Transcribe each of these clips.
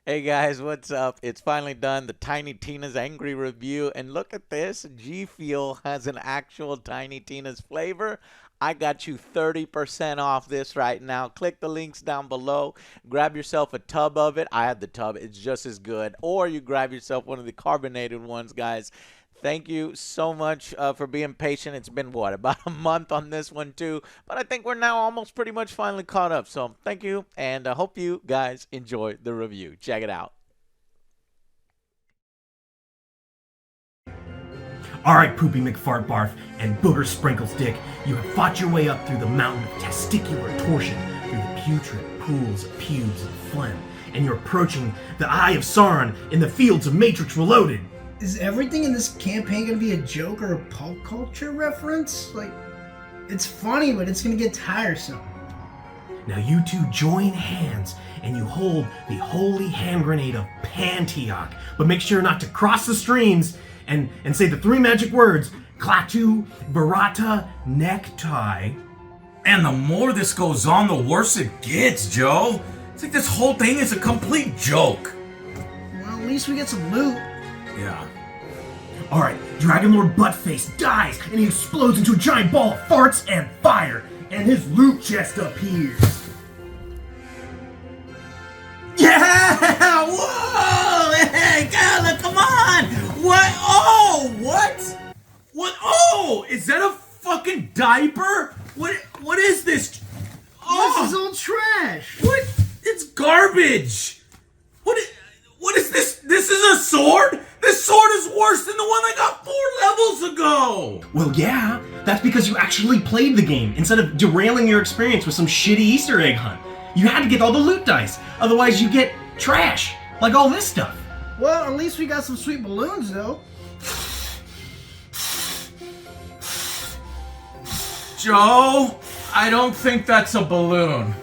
Hey guys, what's up? It's finally done. The Tiny Tina's Angry Review. And look at this. G Fuel has an actual Tiny Tina's flavor. I got you 30% off this right now. Click the links down below. Grab yourself a tub of it. I have the tub. It's just as good. Or you grab yourself one of the carbonated ones, guys. Thank you so much for being patient. It's been, what, about a month on this one, too. But I think we're now almost pretty much finally caught up. So thank you, and I hope you guys enjoy the review. Check it out. Alright, Poopy McFartbarf and Booger Sprinkles Dick, you have fought your way up through the mountain of testicular torsion, through the putrid pools of pubes and phlegm, and you're approaching the Eye of Sauron in the fields of Matrix Reloaded. Is everything in this campaign gonna be a joke or a pop culture reference? Like, it's funny, but it's gonna get tiresome. Now you two join hands and you hold the holy hand grenade of Panteoc, but make sure not to cross the streams and say the three magic words, Klaatu, Barata, Necktie. And the more this goes on, the worse it gets, Joe. It's like this whole thing is a complete joke. Well, at least we get some loot. Yeah. Alright, Dragon Lord Buttface dies and he explodes into a giant ball of farts and fire, and his loot chest appears. Yeah! Whoa! Hey, Gala, come on! What? Oh, what? What? Oh, is that a fucking diaper? What is this? Oh, This is all trash. what? It's garbage. What is this? This is a sword? This sword is worse than the one I got 4 levels ago! Well, yeah, that's because you actually played the game instead of derailing your experience with some shitty Easter egg hunt. You had to get all the loot dice, otherwise you get trash, like all this stuff. Well, at least we got some sweet balloons, though. Joe, I don't think that's a balloon.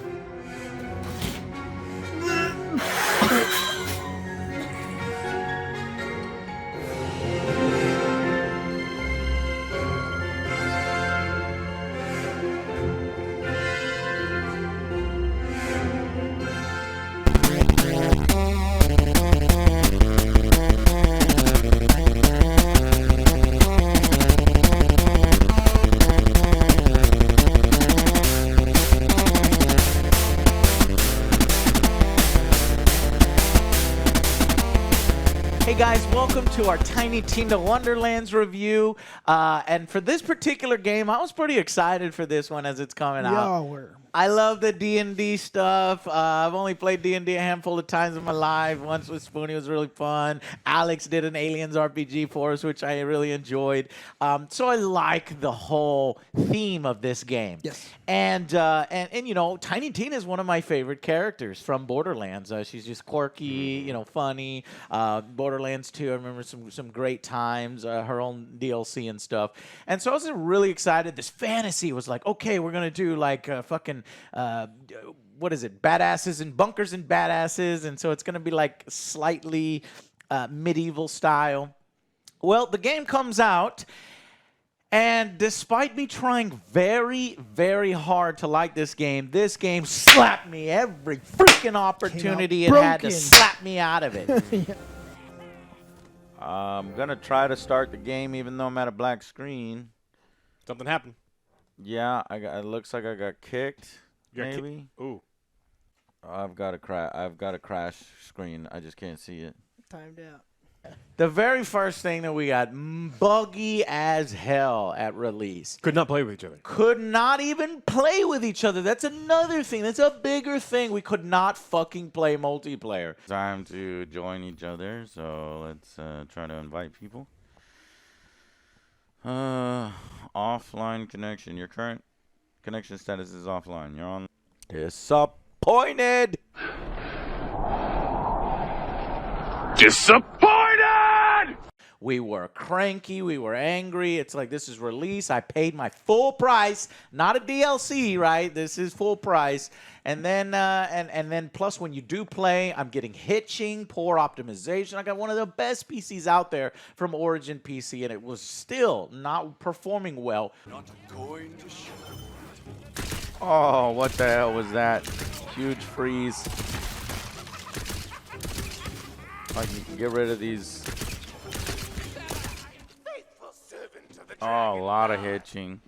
Hey guys, welcome to our Tiny Tina Wonderlands review. And for this particular game, I was pretty excited for this one as it's coming out. Y'all were. I love the D&D stuff. I've only played D&D a handful of times in my life. Once with Spoonie, it was really fun. Alex did an Aliens RPG for us, which I really enjoyed. So I like the whole theme of this game. Yes. And you know, Tiny Tina is one of my favorite characters from Borderlands. She's just quirky, you know, funny. Borderlands 2, I remember some great times. Her own DLC and stuff. And so I was really excited. This fantasy was like, okay, we're gonna do like fucking. What is it? Badasses and bunkers and badasses, and so it's gonna be like slightly medieval style. Well, the game comes out, and despite me trying very, very hard to like this game slapped me every freaking opportunity it had to broken. slap me out of it. I'm gonna try to start the game even though I'm at a black screen. Something happened. Yeah, it looks like I got kicked. You got Maybe. Ooh. I've got a crash screen. I just can't see it. Timed out. The very first thing that we got, buggy as hell at release. Could not play with each other. Could not even play with each other. That's another thing. That's a bigger thing. We could not fucking play multiplayer. Time to join each other, so let's try to invite people. Offline connection. Your current connection status is offline. You're on. Disappointed. Disappointed! We were cranky. We were angry. It's like, this is release. I paid my full price, not a DLC, right? This is full price. And then, and then plus when you do play, I'm getting hitching, poor optimization. I got one of the best PCs out there from Origin PC, and it was still not performing well. Not going to sugarcoat. Oh, what the hell was that? Huge freeze. I can get rid of these. Oh, a lot of hitching.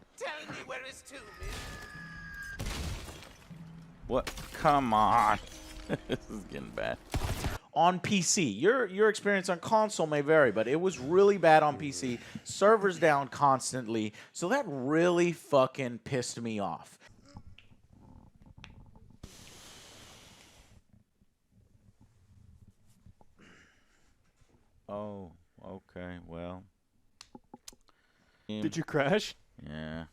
What? Come on. This is getting bad. On PC, your experience on console may vary, but it was really bad on PC. Servers down constantly, so that really fucking pissed me off. Oh, okay, well. Did you crash? Yeah.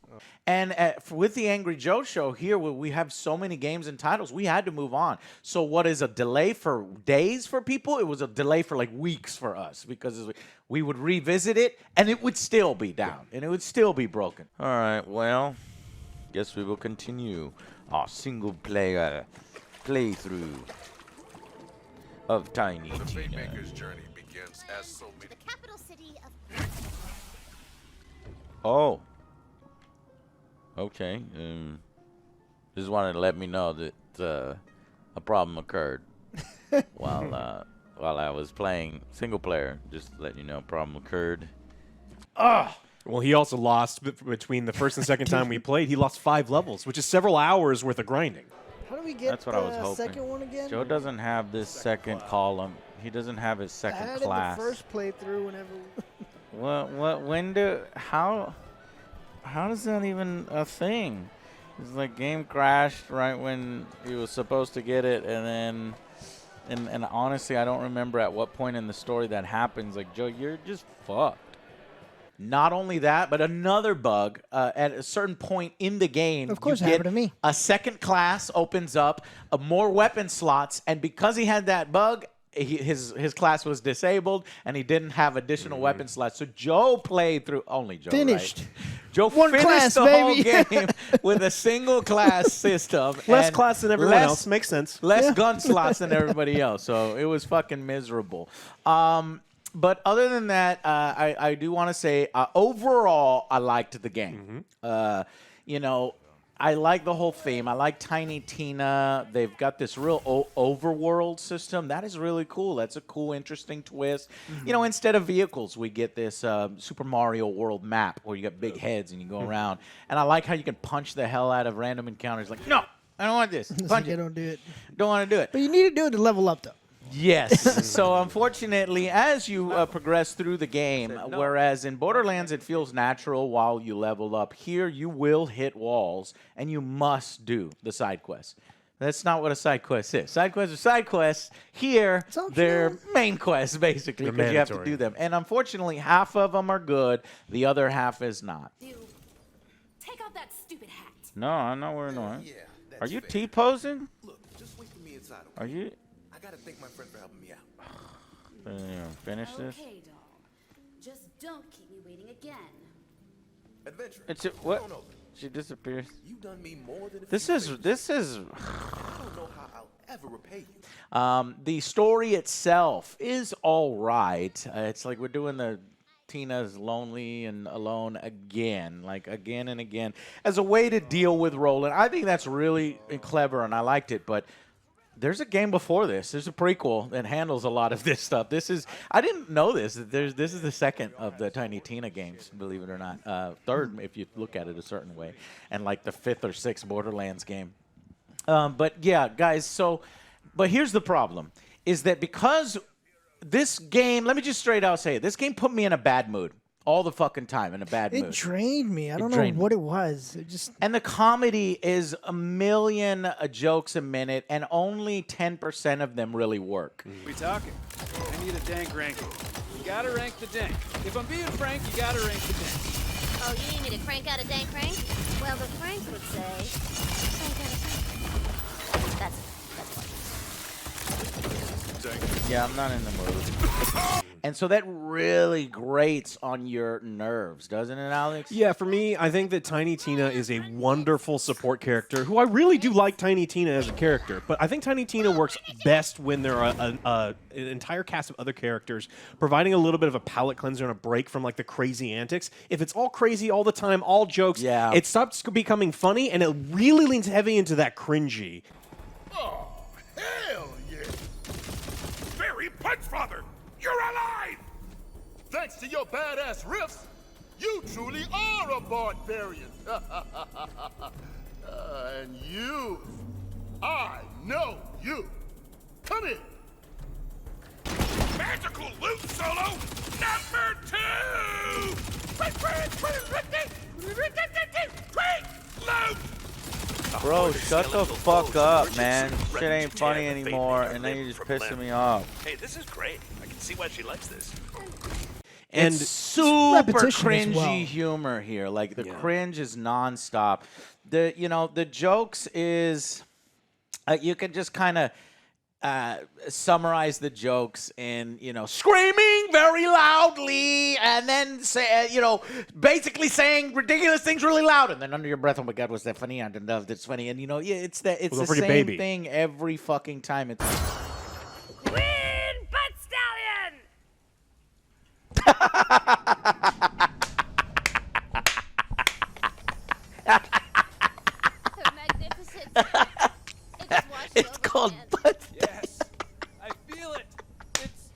And with the Angry Joe show here, we have so many games and titles, we had to move on. So what is a delay for days for people? It was a delay for like weeks for us because we would revisit it and it would still be down and it would still be broken. All right, well, guess we will continue our single player playthrough of Tiny Tina. Maker's journey begins as so many. The capital city of... Oh. Okay. Just wanted to let me know that a problem occurred while I was playing single player. Just to let you know, a problem occurred. Well, he also lost between the first and second time we played. He lost 5 levels, which is several hours worth of grinding. How do we get That's what I was the hoping. second one again? Joe doesn't have this second column. He doesn't have his I second had class. it the first playthrough whenever... How is that even a thing? It's like game crashed right when he was supposed to get it, and then, and honestly, I don't remember at what point in the story that happens. Like, Joe, you're just fucked. Not only that, but another bug at a certain point in the game. Of course, you it get happened to me. A second class opens up, more weapon slots, and because he had that bug, his class was disabled, and he didn't have additional weapon slots. So Joe played through only Joe. Finished. Right? Joe One finished class, the baby. whole game with a single class system. Less and class than everyone else. Makes sense. Less gun slots than everybody else. So it was fucking miserable. But other than that, I do want to say overall, I liked the game. You know, I like the whole theme. I like Tiny Tina. They've got this real overworld system. That is really cool. That's a cool, interesting twist. You know, instead of vehicles, we get this Super Mario World map where you got big heads and you go around. And I like how you can punch the hell out of random encounters. Like, no, I don't want this. Punch I it. don't do it. Don't want to do it. But you need to do it to level up, though. Yes. So unfortunately, as you progress through the game, whereas in Borderlands it feels natural while you level up, here you will hit walls and you must do the side quests. That's not what a side quest is. Side quests are side quests. Here, they're main quests, basically, because you have to do them. And unfortunately, half of them are good. The other half is not. Take off that stupid hat. No, I'm not wearing one. Yeah, Are you T-posing? Look, just wait for me inside. Are you? I gotta thank my friend for helping me out. Finish this? Okay, doll. Just don't keep me waiting again. Adventure. It's what? She disappears. You done me more than This is. I don't know how I'll ever repay you. The story itself is all right. It's like we're doing the Tina's lonely and alone again, like again and again, as a way to deal with Roland. I think that's really clever, and I liked it, but there's a game before this. There's a prequel that handles a lot of this stuff. This is, I didn't know this. This is the second of the Tiny Tina games, believe it or not. Third, if you look at it a certain way, and like the 5th or 6th Borderlands game. But yeah, guys, so, but here's the problem, is that because this game, let me just straight out say it, this game put me in a bad mood. All the fucking time in a bad mood. It drained me. I don't know what it was. It just... And the comedy is a million jokes a minute, and only 10% of them really work. We talking? I need a dank ranking. You gotta rank the dank. If I'm being frank, you gotta rank the dank. Oh, you need me to crank out a dank crank? Well, the Franks would say, crank out a dank. That's what. Yeah, I'm not in the mood. And so that really grates on your nerves, doesn't it, Alex? Yeah, for me, I think that Tiny Tina is a wonderful support character who I really do like Tiny Tina as a character, but I think Tiny Tina works best when there are an entire cast of other characters providing a little bit of a palate cleanser and a break from like the crazy antics. If it's all crazy all the time, all jokes, it stops becoming funny and it really leans heavy into that cringy. Oh, hell yeah. Very Very Punchfather! You're alive! Thanks to your badass riffs, you truly are a barbarian. And you, I know you. Come in. Magical loot solo number 2! Loot! Bro, shut the fuck up, man. Shit ain't funny anymore, and then you're just pissing me off. Hey, this is great. I can see why she likes this. And it's super repetition as cringy well. humor here. Like the cringe is nonstop. The jokes is you can just kind of summarize the jokes in screaming very loudly and then say basically saying ridiculous things really loud and then under your breath, oh my god, was that funny? I didn't know if that's funny. And it's the same thing every fucking time. It's Queen Butt Stallion! Her magnificent. it's called butt. Yes, I feel it. It's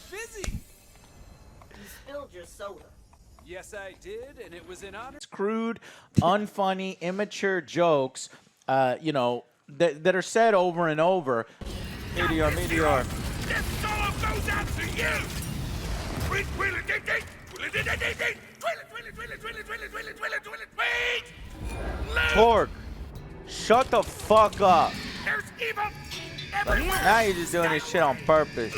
fizzy. You spilled your soda. Yes, I did, and it was in honor. Crude, unfunny, immature jokes, that are said over and over. Meteor. This solo goes out to you! Torque, shut the fuck up. There's evil everywhere! Now you're just doing this shit on purpose.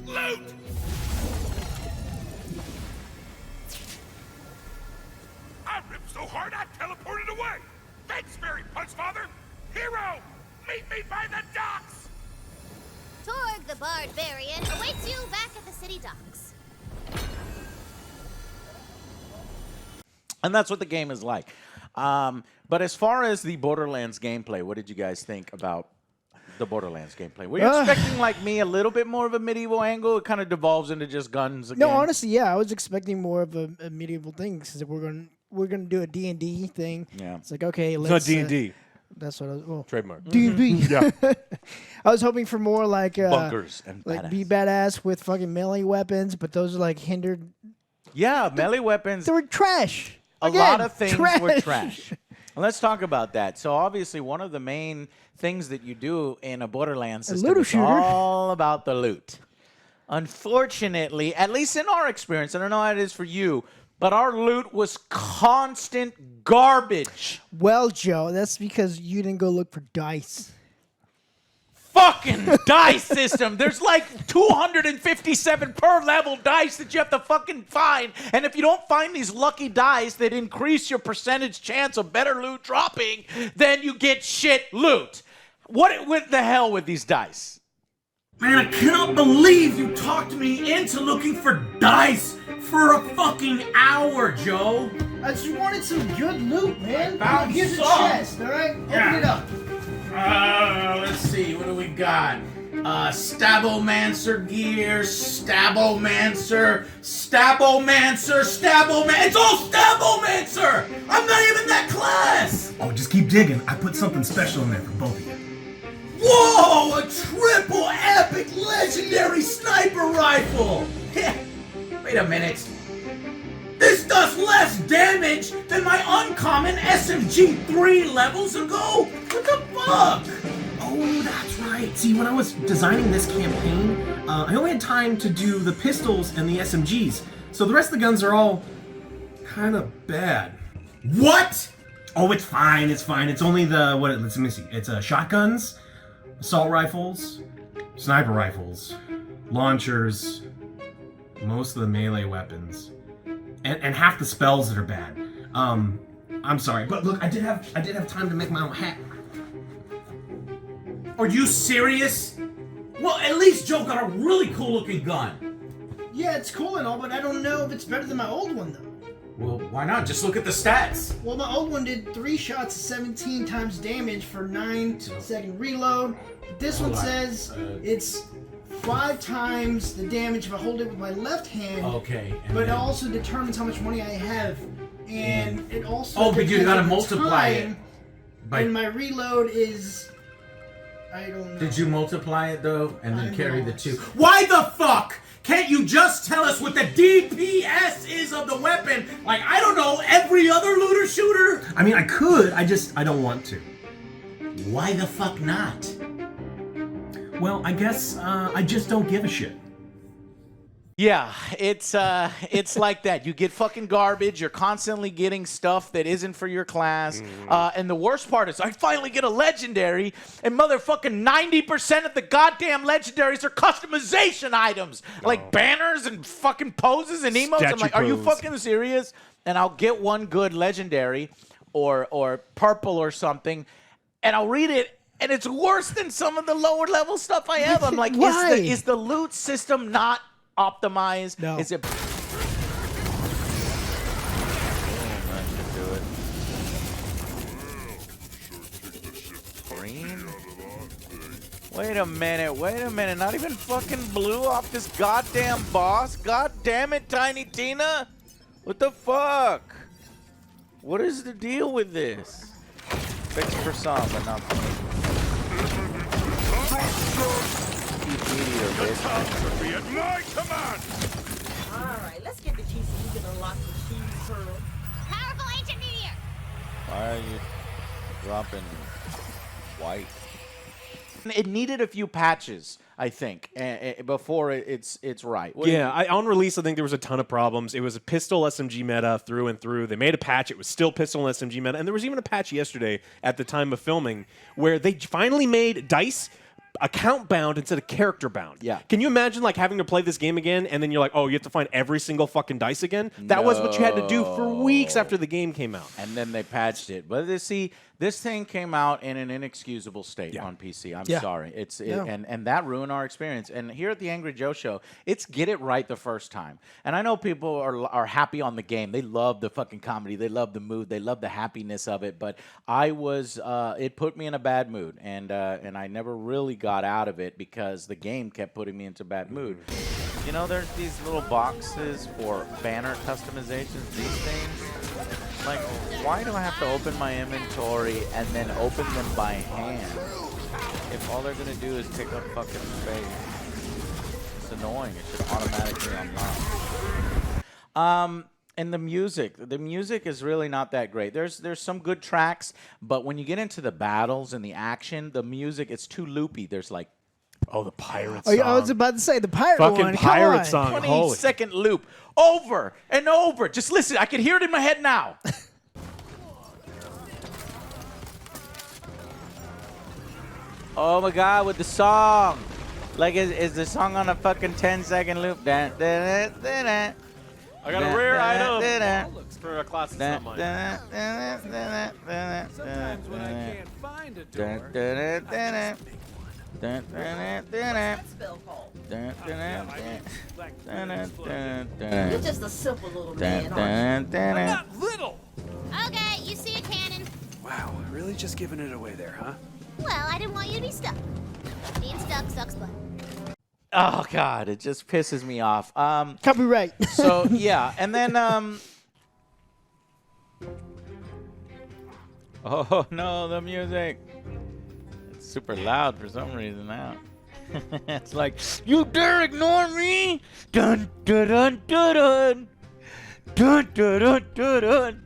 Loot! I ripped so hard I teleported away! Thanks, Fairy Punchfather! Hero, meet me by the docks! Torg the Barbarian awaits you back at the city docks. And that's what the game is like. But as far as the Borderlands gameplay, what did you guys think about the Borderlands gameplay? Were you expecting, like me, a little bit more of a medieval angle? It kind of devolves into just guns again. No, honestly, yeah, I was expecting more of a medieval thing because we're gonna do a D&D thing. Yeah, it's like okay, It's let's. not D&D. That's what I was. Trademark. D&D. Yeah. I was hoping for more like bunkers and like be badass with fucking melee weapons, but those are like hindered. Yeah, melee weapons. They were trash. A Again, lot of things were trash. And let's talk about that. So obviously, one of the main things that you do in a Borderlands system is all about the loot. Unfortunately, at least in our experience, I don't know how it is for you, but our loot was constant garbage. Well, Joe, that's because you didn't go look for dice. Fucking dice system. There's like 257 per level dice that you have to fucking find. And if you don't find these lucky dice that increase your percentage chance of better loot dropping, then you get shit loot. What the hell with these dice? Man, I cannot believe you talked me into looking for dice for a fucking hour, Joe. I just wanted some good loot, man. Found Here's a some. chest, all right? Yeah. Open it up. Let's see, what do we got? Stabomancer gear, Stabomancer. It's all Stabomancer! I'm not even that class! Oh, just keep digging. I put something special in there for both of you. Whoa! A triple epic legendary sniper rifle! Wait a minute. This does less damage than my uncommon SMG 3 levels ago? What the fuck? Oh, that's right. See, when I was designing this campaign, I only had time to do the pistols and the SMGs. So the rest of the guns are all kind of bad. What? Oh, it's fine. It's fine. It's only the, let me see. It's shotguns, assault rifles, sniper rifles, launchers, most of the melee weapons, and half the spells that are bad. I'm sorry, but look, I did have time to make my own hat. Are you serious? Well, at least Joe got a really cool looking gun. Yeah, it's cool and all, but I don't know if it's better than my old one, though. Well, why not? Just look at the stats. Well, my old one did 3 shots, 17 times damage for 9-second reload. This one says it's 5 times the damage if I hold it with my left hand. Okay. But it also determines how much money I have. And it also but you gotta multiply it. And my reload is... I don't know. Did you multiply it, though, and then I carry the know. 2? Why the fuck can't you just tell us what the DPS is of the weapon? Like, I don't know, every other looter shooter? I mean, I could. I don't want to. Why the fuck not? Well, I guess I just don't give a shit. Yeah, it's like that. You get fucking garbage. You're constantly getting stuff that isn't for your class. And the worst part is I finally get a legendary, and motherfucking 90% of the goddamn legendaries are customization items. Like banners and fucking poses and emotes. I'm like, are you fucking serious? And I'll get one good legendary or purple or something, and I'll read it, and it's worse than some of the lower level stuff I have. I'm like, Why? is the loot system not optimized? No. Is it? Oh, that should do it. Green? Wait a minute. Not even fucking blue off this goddamn boss? God damn it, Tiny Tina. What the fuck? What is the deal with this? Fixed for some, but not for me. Catastrophe at my command! Alright, let's get the key so we can unlock the cheese pearl. Powerful ancient meteor. Why are you dropping white? It needed a few patches, I think, before it's right. On release, I think there was a ton of problems. It was a pistol SMG meta through and through. They made a patch. It was still pistol and SMG meta. And there was even a patch yesterday at the time of filming where they finally made dice account bound instead of character bound. Yeah. Can you imagine like having to play this game again and then you're like, oh, you have to find every single fucking dice again? That was what you had to do for weeks after the game came out. And then they patched it. But see, this thing came out in an inexcusable state on PC. I'm sorry. And that ruined our experience. And here at the Angry Joe Show, it's get it right the first time. And I know people are happy on the game. They love the fucking comedy. They love the mood. They love the happiness of it. But I was, it put me in a bad mood. And I never really got out of it because the game kept putting me into a bad mood. You know, there's these little boxes for banner customizations, these things. Like, why do I have to open my inventory and then open them by hand if all they're going to do is take up fucking space? It's annoying. It should automatically unlock. And the music is really not that great. There's some good tracks, but when you get into the battles and the action, the music, it's too loopy. There's like, oh, the pirate song. I was about to say the pirate fucking one. pirate song. 20-second loop over and over. Just listen. I can hear it in my head now. Oh my God, with the song. Like, is the song on a fucking 10-second loop? I got a rare item for a class that's not mine. Sometimes when I can't find a door, That spell called. You're just a simple little man, aren't you? I'm not little! Okay, you see a cannon. Wow, really just giving it away there, huh? Well, I didn't want you to be stuck. Being stuck sucks butt. Oh God, it just pisses me off. Copyright. So yeah, and then oh no, the music. It's super loud for some reason now. It's like, you dare ignore me? Dun dun dun dun dun dun dun dun dun dun.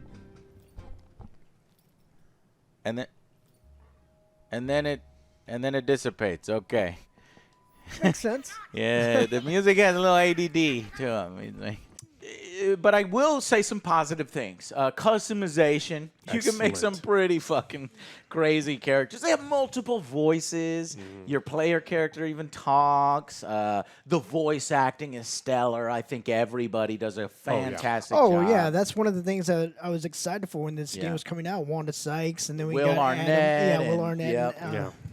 And then it dissipates. Okay. Makes sense. Yeah, the music has a little ADD to it. But I will say some positive things. Customization. You can make some pretty fucking crazy characters. They have multiple voices. Your player character even talks. The voice acting is stellar. I think everybody does a fantastic job. Oh, yeah. That's one of the things that I was excited for when this game was coming out. Wanda Sykes, and then we Will got Arnett. Adam, Will Arnett.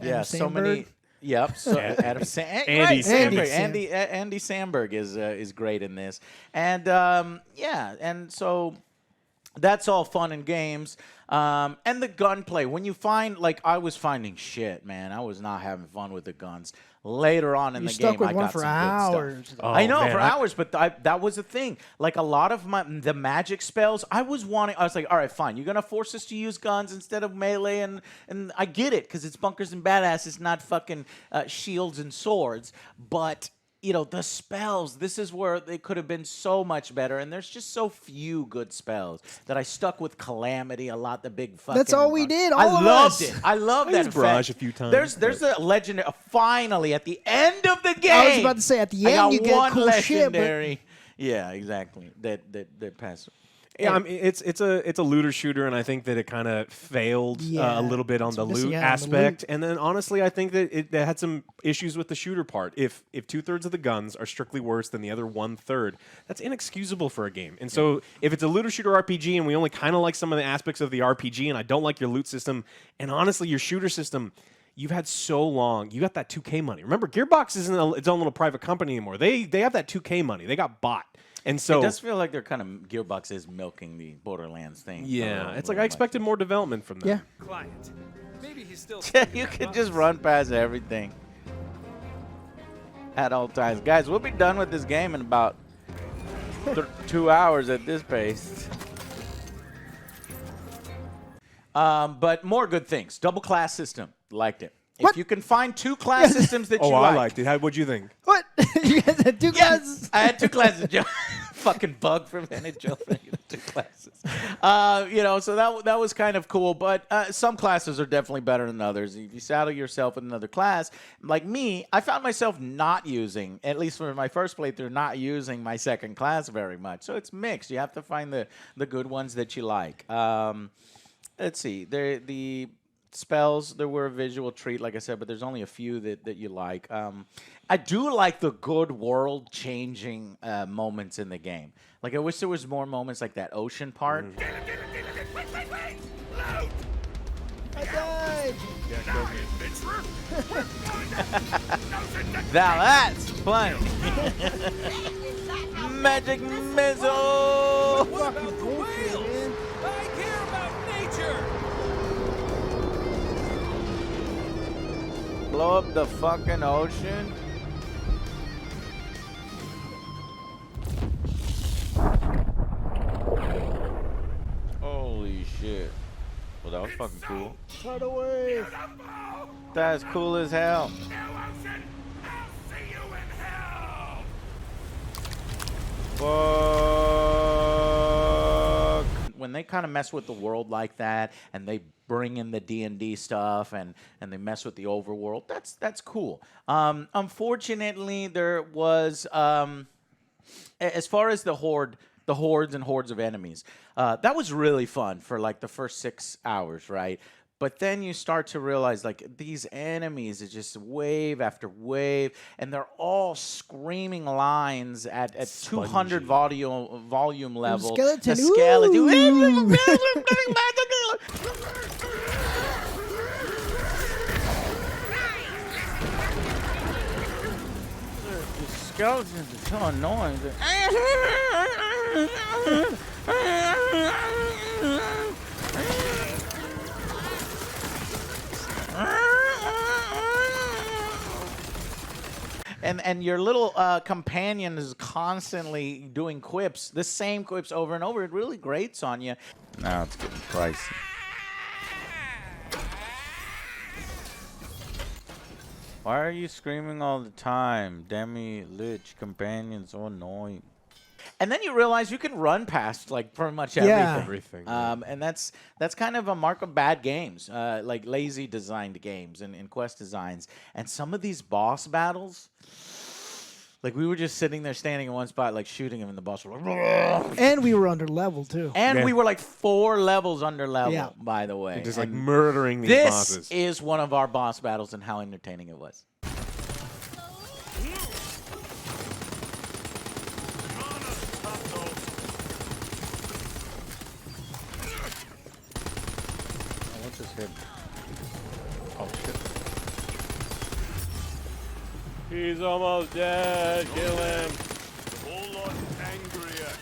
Yeah, so many. Yep. So Andy Samberg. Andy Samberg is great in this, and and so That's all fun and games. And the gunplay. When you find, like, I was finding shit, man. I was not having fun with the guns. Later on in the game, I got some good stuff. Oh, I know, man, for hours, but that was the thing. Like, a lot of the magic spells, I was like, all right, fine. You're going to force us to use guns instead of melee, and I get it, because it's bunkers and badass. It's not fucking shields and swords. But you know, the spells, this is where they could have been so much better, and there's just so few good spells that I stuck with Calamity a lot, the big fucking... That's all we did, I all of loved us. it. I love that used Barrage effect. a few times. There's a legendary... finally, at the end of the game... I was about to say, at the end, you get one cool shit, but... legendary... Yeah, exactly. That passed... Yeah, I mean, it's a looter shooter, and I think that it kind of failed a little bit on the loot aspect. And then honestly, I think that it had some issues with the shooter part. If 2/3 of the guns are strictly worse than the other 1/3, that's inexcusable for a game. And so if it's a looter shooter RPG, and we only kind of like some of the aspects of the RPG, and I don't like your loot system, and honestly, your shooter system. You've had so long. You got that 2K money. Remember, Gearbox isn't its own little private company anymore. They have that 2K money. They got bought. And so it does feel like they're kind of Gearbox is milking the Borderlands thing. Yeah, it's like I expected more development from them. Yeah. Client. Maybe he's still. You could just run past everything at all times, guys. We'll be done with this game in about 2 hours at this pace. But more good things. Double class system, liked it. What? If you can find 2 class systems that you like. I liked it. What'd you think? What? You guys had 2 classes? I had 2 classes, Joe. Fucking bug prevented Joe from 2 classes. You know, so that was kind of cool. But some classes are definitely better than others. If you saddle yourself with another class, like me, I found myself not using, at least for my first playthrough, not using my second class very much. So it's mixed. You have to find the good ones that you like. Let's see. The spells, there were a visual treat, like I said, but there's only a few that you like. I do like the good world-changing moments in the game. Like, I wish there was more moments like that ocean part. Wait! Load! I died. Now, adventurer, we're going to... Now that's funny. Magic missile! Fucking bullshit, man. I care about nature. Blow up the fucking ocean? Holy shit. Well, that was fucking cool. Right away. That's cool as hell. New ocean, I'll see you in hell! Fuck. When they kind of mess with the world like that, and they bring in the D&D stuff, and they mess with the overworld, that's cool. Unfortunately, there was, as far as the hordes and hordes of enemies, that was really fun for like the first 6 hours, right? But then you start to realize, like, these enemies is just wave after wave, and they're all screaming lines at 200 volume level. Skeleton. The skeleton. The skeletons are so annoying. And your little companion is constantly doing quips, the same quips over and over. It really grates on you. Now it's getting pricey. Why are you screaming all the time? Demi, Lich, companion, so annoying. And then you realize you can run past like pretty much everything. And that's kind of a mark of bad games, like lazy designed games and quest designs. And some of these boss battles, like we were just sitting there standing in one spot, like shooting him, and the boss was like, and we were under level too. And we were like 4 levels under level, Yeah. by the way. Just like And murdering these this bosses. is one of our boss battles and how entertaining it was. What's his hit? Oh shit. He's almost dead. Kill him. The whole lot angrier.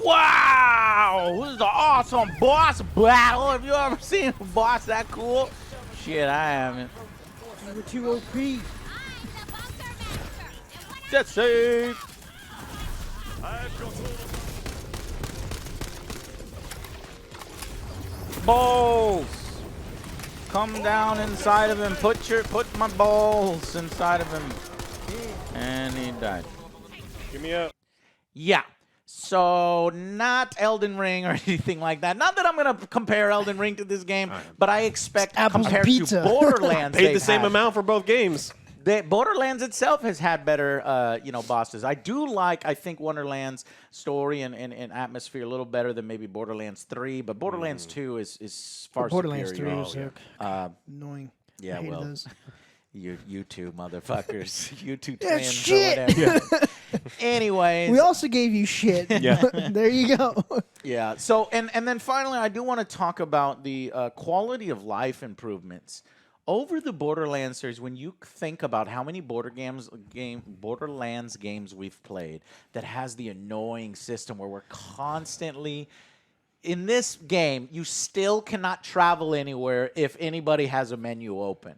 Wow! This is an awesome boss battle. Have you ever seen a boss that cool? Shit, I haven't. You were too OP. That's safe. Balls. Come down inside of him. Put my balls inside of him. And he died. Give me a. Yeah. So not Elden Ring or anything like that. Not that I'm going to compare Elden Ring to this game, but I expect Apples compared pizza. to Borderlands, Paid the same amount for both games. Borderlands itself has had better, bosses. I think Wonderlands story and atmosphere a little better than maybe Borderlands 3, but Borderlands 2 is far Borderlands superior. 3 was annoying. Yeah, I hated well, those. you two motherfuckers, you two Yeah, twins shit. or whatever. Anyways, We also gave you shit. Yeah. There you go. yeah. So and then finally, I do want to talk about the quality of life improvements over the Borderlands series. When you think about how many Borderlands games we've played that has the annoying system where we're constantly in this game, you still cannot travel anywhere if anybody has a menu open.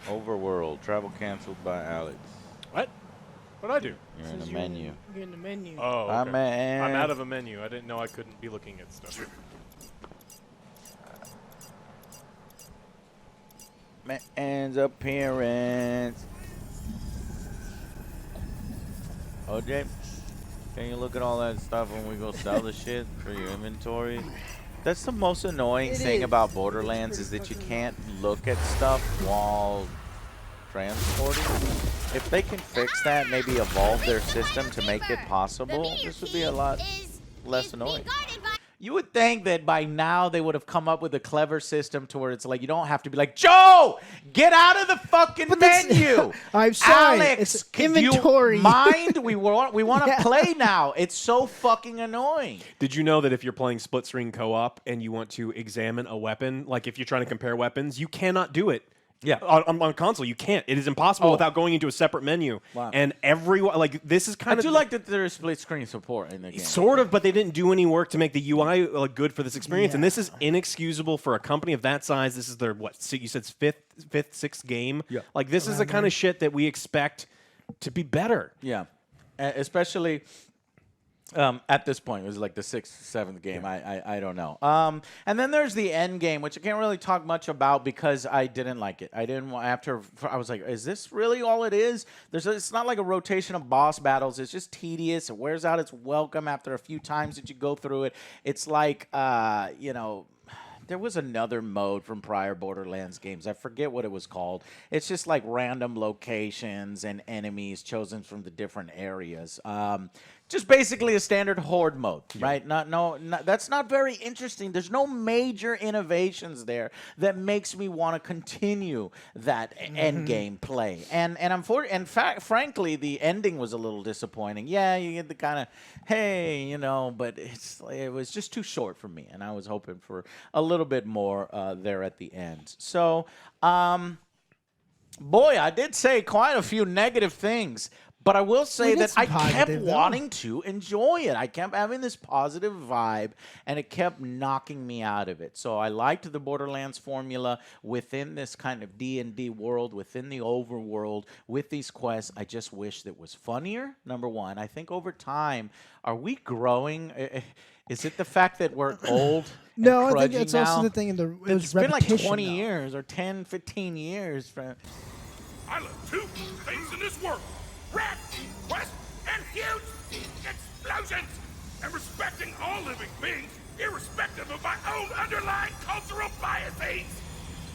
Overworld travel canceled by Alex. What? What'd I do? You're in the menu. You're in the menu. Oh, okay. I'm I'm out of a menu. I didn't know I couldn't be looking at stuff. Man's appearance. OJ, can you look at all that stuff when we go sell the shit for your inventory? That's the most annoying thing about Borderlands is that you can't look at stuff while transporting. If they can fix that, maybe evolve their system to make it possible, this would be a lot less annoying. You would think that by now they would have come up with a clever system to where it's like you don't have to be like, Joe, get out of the fucking menu. I'm sorry. Alex, It's can inventory. you mind? We want to Yeah. play now. It's so fucking annoying. Did you know that if you're playing split screen co-op and you want to examine a weapon, like if you're trying to compare weapons, you cannot do it. Yeah. On console, you can't. It is impossible without going into a separate menu. Wow. And everyone, like, this is kind I of. do like that there is split screen support in the game. Sort of, but they didn't do any work to make the UI good for this experience, and Yeah. this is inexcusable for a company of that size. This is their you said fifth, sixth game. Yeah. Like this is the kind of shit that we expect to be better. Yeah, especially at this point. It was like the 6th, 7th game. I don't know. And then there's the end game, which I can't really talk much about because I didn't like it. I didn't want I was like, is this really all it is? It's not like a rotation of boss battles. It's just tedious. It wears out its welcome after a few times that you go through it. It's like there was another mode from prior Borderlands games. I forget what it was called. It's just like random locations and enemies chosen from the different areas. Just basically a standard horde mode, right? That's not very interesting. There's no major innovations there that makes me want to continue that end game play. And frankly, the ending was a little disappointing. Yeah, you get the kind of hey, but it was just too short for me, and I was hoping for a little bit more there at the end. So, boy, I did say quite a few negative things. But I will say that I kept wanting to enjoy it. I kept having this positive vibe, and it kept knocking me out of it. So I liked the Borderlands formula within this kind of D&D world, within the overworld, with these quests. I just wish that was funnier, number one. I think over time, are we growing? Is it the fact that we're old? No, and I think that's now? also the thing. It's been like 20 though. years or 10, 15 years. I love two things in this world. Rat, quest, and huge explosions! And respecting all living beings, irrespective of my own underlying cultural biases.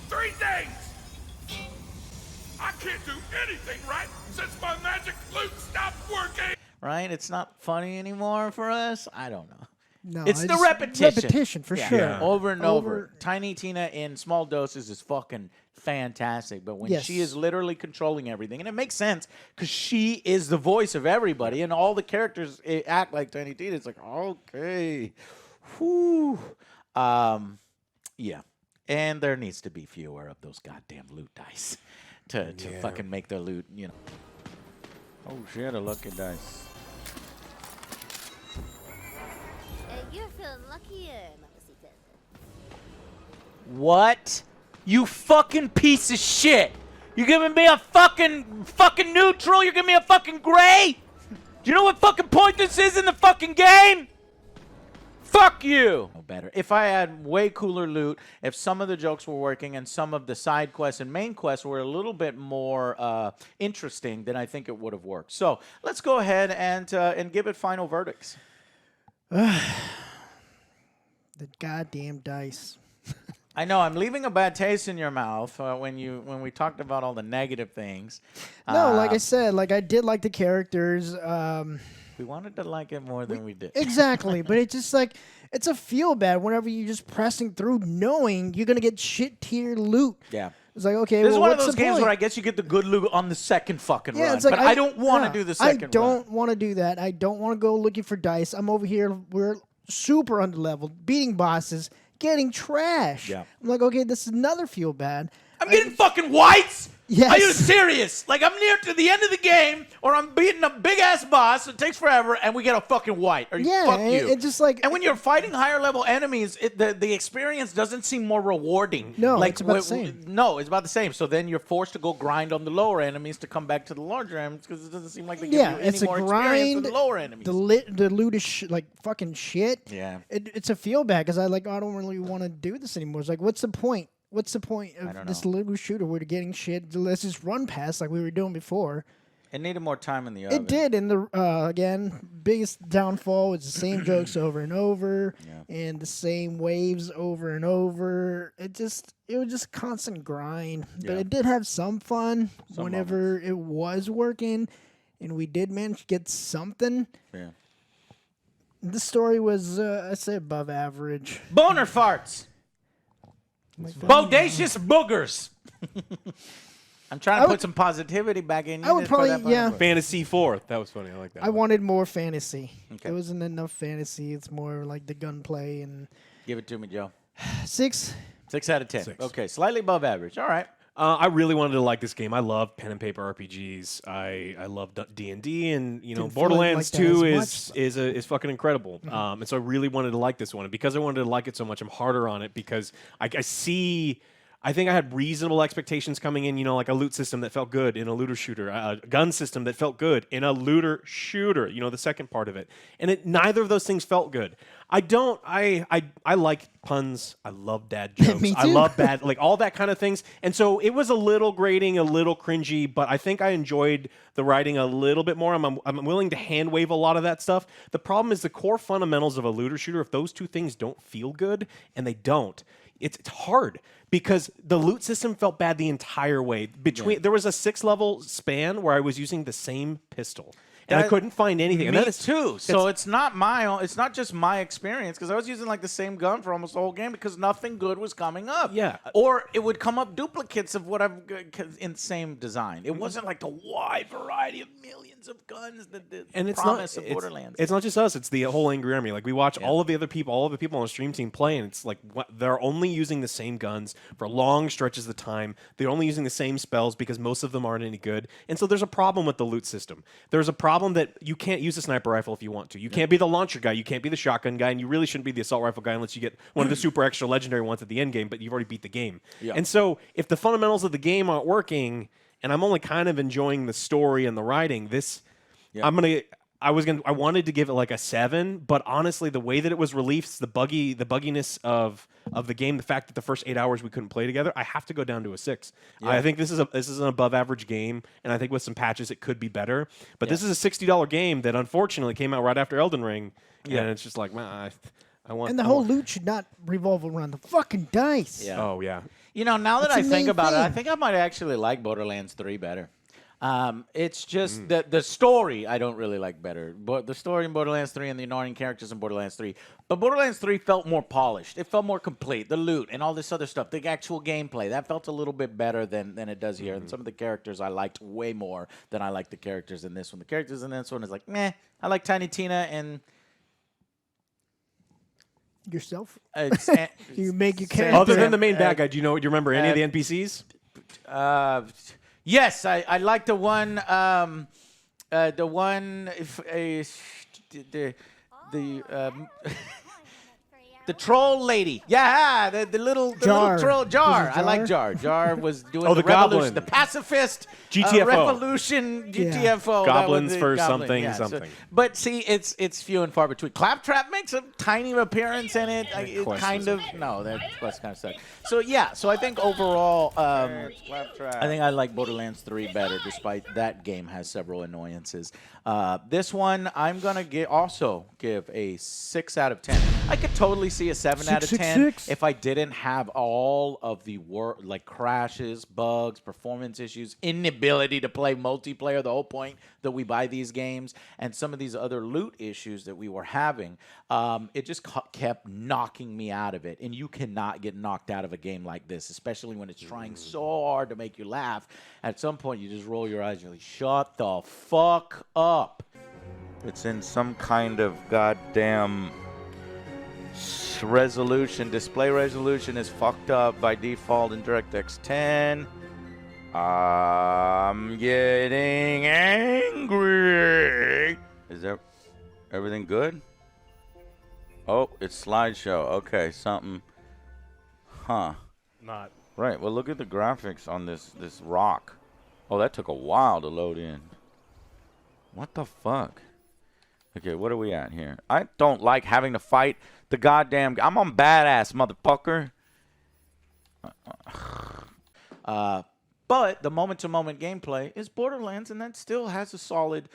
3 things! I can't do anything right since my magic loot stopped working! Right? It's not funny anymore for us? I don't know. No, it's the just repetition. Repetition, for sure. Yeah. Over and over. Tiny Tina in small doses is fucking fantastic. But when she is literally controlling everything, and it makes sense because she is the voice of everybody, and all the characters act like Tiny Tina. It's like, okay. Whew. Yeah. And there needs to be fewer of those goddamn loot dice to fucking make the loot, Oh, shit, a lucky dice. You're feeling luckier, Mamacita. What? You fucking piece of shit! You giving me a fucking neutral? You're giving me a fucking gray? Do you know what fucking point this is in the fucking game? Fuck you! No better. If I had way cooler loot, if some of the jokes were working and some of the side quests and main quests were a little bit more interesting, then I think it would have worked. So let's go ahead and give it final verdicts. The goddamn dice. I know I'm leaving a bad taste in your mouth when we talked about all the negative things. No, like I said, like I did like the characters. We wanted to like it more than we did. Exactly, but it's just like it's a feel bad whenever you're just pressing through, knowing you're gonna get shit tier loot. Yeah. It's like, okay, this well, is one of what's those the games point? where I guess you get the good loot on the second fucking Yeah, run, it's like but I don't want to do the second I don't want to do that. I don't want to go looking for dice. I'm over here. We're super underleveled, beating bosses, getting trash. Yeah. I'm like, okay, this is another feel bad. I'm getting fucking whites? Yes. Are you serious? Like, I'm near to the end of the game, or I'm beating a big-ass boss, it takes forever, and we get a fucking white. Or Yeah, fuck you. it's just like... And when you're fighting higher-level enemies, the experience doesn't seem more rewarding. No, like, it's about the same. No, it's about the same. So then you're forced to go grind on the lower enemies to come back to the larger enemies, because it doesn't seem like they give you it's any a more experience grind. with the lower enemies. The loot is like fucking shit. Yeah. It's a feel bad because I don't really want to do this anymore. It's like, what's the point? What's the point of this little shooter? We're getting shit. Let's just run past like we were doing before. It needed more time in the oven. It did, and the again, biggest downfall was the same jokes over and over, and the same waves over and over. It was just constant grind. But it did have some fun whenever it was working, and we did manage to get something. Yeah. The story was, I'd say, above average. Boner farts. Bodacious boogers. I'm trying to put some positivity back in. I would probably, Fantasy 4. That was funny. I like that. I wanted more fantasy. Okay. It wasn't enough fantasy. It's more like the gunplay and. Give it to me, Joe. 6. 6 out of 10. Okay, slightly above average. All right. I really wanted to like this game. I love pen and paper RPGs. I love D&D, and Borderlands 2 is fucking incredible. And so I really wanted to like this one, and because I wanted to like it so much, I'm harder on it because I see. I think I had reasonable expectations coming in, like a loot system that felt good in a looter shooter, a gun system that felt good in a looter shooter, the second part of it. And neither of those things felt good. I like puns. I love dad jokes. Me too. I love bad, like all that kind of things. And so it was a little grating, a little cringy, but I think I enjoyed the writing a little bit more. I'm willing to hand wave a lot of that stuff. The problem is the core fundamentals of a looter shooter, if those two things don't feel good, and they don't, it's hard because the loot system felt bad the entire way. There was a 6-level span where I was using the same pistol. And I couldn't find anything. Me too. So it's not my own. It's not just my experience because I was using like the same gun for almost the whole game because nothing good was coming up. Yeah. Or it would come up duplicates of what I've in the same design. It wasn't like the wide variety of millions of guns that the promise of Borderlands. It's not just us. It's the whole Angry Army. Like we watch all of the other people, all of the people on the stream team play, and it's like they're only using the same guns for long stretches of time. They're only using the same spells because most of them aren't any good. And so there's a problem with the loot system. There's a problem that you can't use a sniper rifle if you want to. You can't be the launcher guy. You can't be the shotgun guy, and you really shouldn't be the assault rifle guy unless you get one of the super extra legendary ones at the end game, but you've already beat the game. Yeah. And so if the fundamentals of the game aren't working, and I'm only kind of enjoying the story and the writing, I wanted to give it like a 7, but honestly, the way that it was released, the bugginess of the game, the fact that the first 8 hours we couldn't play together, I have to go down to a 6. Yeah. I think this is an above average game, and I think with some patches it could be better. But this is a $60 game that unfortunately came out right after Elden Ring, and it's just like, man, I want. And the whole loot should not revolve around the fucking dice. Yeah. Oh yeah. Now that That's I the think main about it, thing. I think I might actually like Borderlands 3 better. It's just the story I don't really like better. But the story in Borderlands 3 and the annoying characters in Borderlands 3. But Borderlands 3 felt more polished. It felt more complete. The loot and all this other stuff, the actual gameplay, that felt a little bit better than it does here. And some of the characters I liked way more than I like the characters in this one. The characters in this one is like, meh. I like Tiny Tina and Yourself? it's, You make your character. Other than the main bad guy, do you remember any of the NPCs? Yes, I like the one. The The troll lady. Yeah, the little troll Jar. Was it I like Jar? Jar. Jar was doing Oh, the the revolution, goblin. the pacifist GTFO. revolution. GTFO. That Goblins was the for goblin, something, yeah. something. But see, it's few and far between. Claptrap makes a tiny appearance in it. It Quest kind is of no, that Quest kind of sucks. So yeah, so I think overall, I think I like Borderlands 3 better, despite that game has several annoyances. This one, I'm gonna also give a 6 out of 10. I could totally see a 7 out of 10 if I didn't have all of the like crashes, bugs, performance issues, inability to play multiplayer. The whole point that we buy these games, and some of these other loot issues that we were having, it just kept knocking me out of it. And you cannot get knocked out of a game like this, especially when it's trying so hard to make you laugh. At some point, you just roll your eyes and you're like, shut the fuck up. It's in some kind of goddamn resolution. Display resolution is fucked up by default in DirectX 10. I'm getting angry. Is there everything good? Oh, it's slideshow. Okay, something. Huh. Not. Right. Well, look at the graphics on this rock. Oh, that took a while to load in. What the fuck? Okay, what are we at here? I don't like having to fight the goddamn... I'm on badass, motherfucker. But the moment-to-moment gameplay is Borderlands, and that still has a solid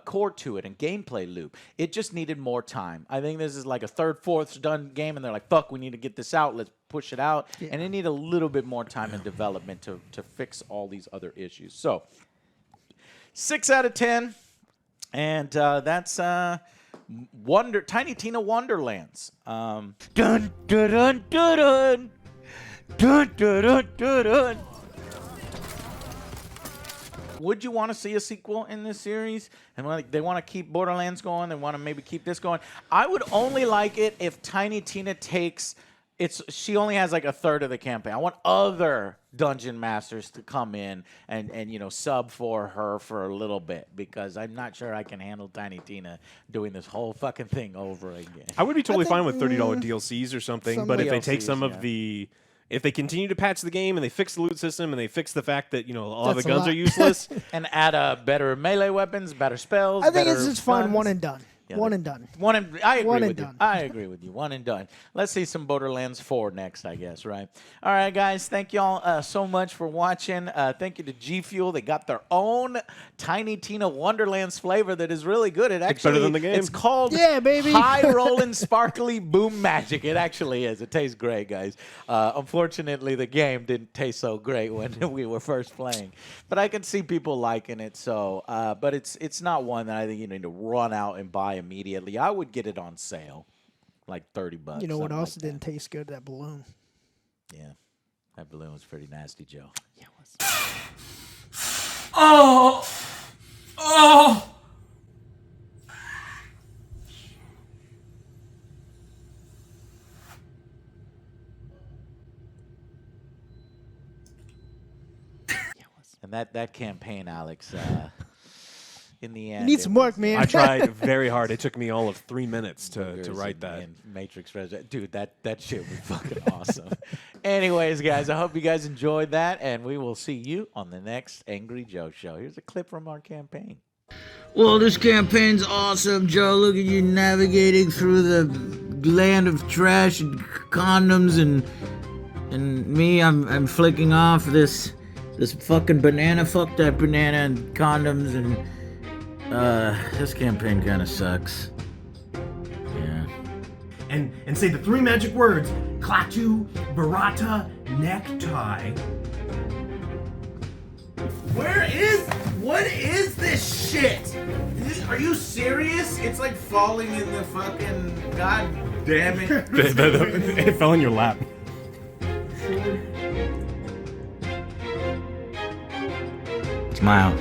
core to it and gameplay loop. It just needed more time. I think this is like a third, fourth done game, and they're like, fuck, we need to get this out. Let's push it out. Yeah. And it needed a little bit more time in development to fix all these other issues. So, 6 out of 10. And that's Tiny Tina Wonderlands. Dun, dun, dun, dun, dun. Dun, dun, dun, dun, dun. Would you want to see a sequel in this series? And they want to keep Borderlands going. They want to maybe keep this going. I would only like it if Tiny Tina takes... She only has like a third of the campaign. I want other dungeon masters to come in and you know, sub for her for a little bit, because I'm not sure I can handle Tiny Tina doing this whole fucking thing over again. I would be totally fine with $30 DLCs or something, but if they take some of the... If they continue to patch the game and they fix the loot system and they fix the fact that, you know, all the guns are useless. And add better melee weapons, better spells. I think it's just fine, one and done. Yeah, one and done. I agree with you. I agree with you. One and done. Let's see some Borderlands 4 next, I guess, right? All right, guys. Thank y'all so much for watching. Thank you to G Fuel. They got their own Tiny Tina Wonderlands flavor that is really good. It actually, better than the game. It's called High Rollin' Sparkly Boom Magic. It actually is. It tastes great, guys. Unfortunately, the game didn't taste so great when we were first playing, but I can see people liking it. So, but it's not one that I think you need to run out and buy immediately. I would get it on sale, like $30. You know what else like didn't taste good? That balloon. Yeah, that balloon was pretty nasty, Joe. Yeah, it was. Oh! Oh! And that campaign, Alex, in the end, You need some work, man. I tried very hard. It took me all of 3 minutes to write that. And Matrix Resurrection. Dude, that shit was fucking awesome. Anyways, guys, I hope you guys enjoyed that, and we will see you on the next Angry Joe show. Here's a clip from our campaign. Well, this campaign's awesome, Joe. Look at you navigating through the land of trash and condoms, and me, I'm flicking off this fucking banana. Fuck that banana and condoms, and this campaign kind of sucks. Yeah. And say the 3 magic words: Klaatu, Barata, Necktie. What is this shit? Are you serious? It's like falling in the fucking... God damn it. It fell in your lap. Smile.